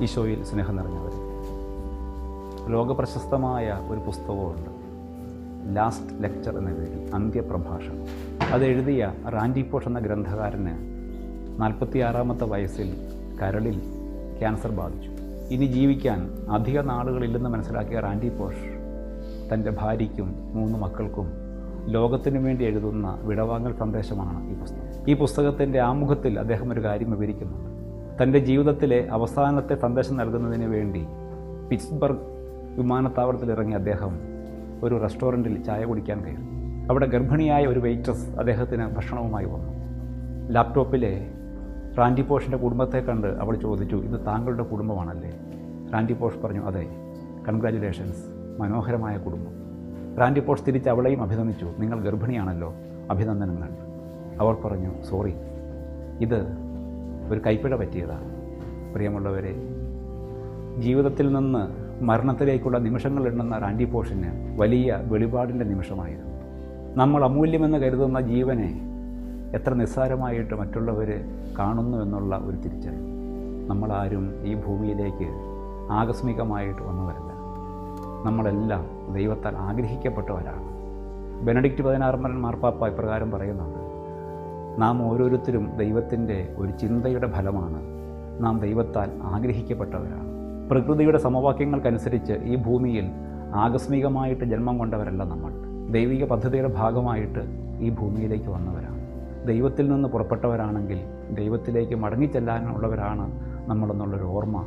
ഈശോയിൽ സ്നേഹം നിറഞ്ഞവർ, ലോകപ്രശസ്തമായ ഒരു പുസ്തകമുണ്ട്, ലാസ്റ്റ് ലെക്ചർ എന്ന പേരിൽ, അന്ത്യപ്രഭാഷണം. അതെഴുതിയ റാൻഡി പോഷ് എന്ന ഗ്രന്ഥകാരന് 46-ാമത്തെ വയസ്സിൽ കരളിൽ ക്യാൻസർ ബാധിച്ചു. ഇനി ജീവിക്കാൻ അധിക നാളുകളില്ലെന്ന് മനസ്സിലാക്കിയ റാൻഡി പോഷ് തൻ്റെ ഭാര്യയ്ക്കും 3 മക്കൾക്കും ലോകത്തിനു വേണ്ടി എഴുതുന്ന വിടവാങ്ങൽ സന്ദേശമാണ് ഈ പുസ്തകം. ഈ പുസ്തകത്തിൻ്റെ ആമുഖത്തിൽ അദ്ദേഹം ഒരു കാര്യം വിവരിക്കുന്നുണ്ട്. തൻ്റെ ജീവിതത്തിലെ അവസാനത്തെ സന്ദേശം നൽകുന്നതിന് വേണ്ടി പിറ്റ്സ്ബർഗ് വിമാനത്താവളത്തിലിറങ്ങിയ അദ്ദേഹം ഒരു റെസ്റ്റോറൻറ്റിൽ ചായ കുടിക്കാൻ കയറി. അവിടെ ഗർഭിണിയായ ഒരു വെയിട്രസ് അദ്ദേഹത്തിന് ഭക്ഷണവുമായി വന്നു. ലാപ്ടോപ്പിലെ റാൻഡി പോഷിൻ്റെ കുടുംബത്തെ കണ്ട് അവൾ ചോദിച്ചു, ഇത് താങ്കളുടെ കുടുംബമാണല്ലേ? റാൻഡി പോഷ് പറഞ്ഞു, അതെ. കൺഗ്രാജുലേഷൻസ്, മനോഹരമായ കുടുംബം. റാൻഡി പോഷ് തിരിച്ച് അവളെയും അഭിനന്ദിച്ചു, നിങ്ങൾ ഗർഭിണിയാണല്ലോ, അഭിനന്ദനങ്ങൾ. അവർ പറഞ്ഞു, സോറി, ഇത് ഒരു കൈപ്പിഴ പറ്റിയതാണ്. പ്രിയമുള്ളവരെ, ജീവിതത്തിൽ നിന്ന് മരണത്തിലേക്കുള്ള നിമിഷങ്ങൾ എണ്ണുന്ന റാൻഡി പോഷിന് വലിയ വെളിപാടിൻ്റെ നിമിഷമായിരുന്നു. നമ്മൾ അമൂല്യമെന്ന് കരുതുന്ന ജീവനെ എത്ര നിസ്സാരമായിട്ട് മറ്റുള്ളവർ കാണുന്നു എന്നുള്ള ഒരു തിരിച്ചറിവ്. നമ്മളാരും ഈ ഭൂമിയിലേക്ക് ആകസ്മികമായിട്ട് വന്നവരല്ല. നമ്മളെല്ലാം ദൈവത്താൽ ആഗ്രഹിക്കപ്പെട്ടവരാണ്. ബെനഡിക്റ്റ് 16 മാർപ്പാപ്പ ഇപ്രകാരം പറയുന്നുണ്ട്, നാം ഓരോരുത്തരും ദൈവത്തിൻ്റെ ഒരു ചിന്തയുടെ ഫലമാണ്. നാം ദൈവത്താൽ ആഗ്രഹിക്കപ്പെട്ടവരാണ്. പ്രകൃതിയുടെ സമവാക്യങ്ങൾക്കനുസരിച്ച് ഈ ഭൂമിയിൽ ആകസ്മികമായിട്ട് ജന്മം കൊണ്ടവരല്ല നമ്മൾ. ദൈവിക പദ്ധതിയുടെ ഭാഗമായിട്ട് ഈ ഭൂമിയിലേക്ക് വന്നവരാണ്. ദൈവത്തിൽ നിന്ന് പുറപ്പെട്ടവരാണെങ്കിൽ ദൈവത്തിലേക്ക് മടങ്ങിച്ചെല്ലാനുള്ളവരാണ് നമ്മളെന്നുള്ളൊരു ഓർമ്മ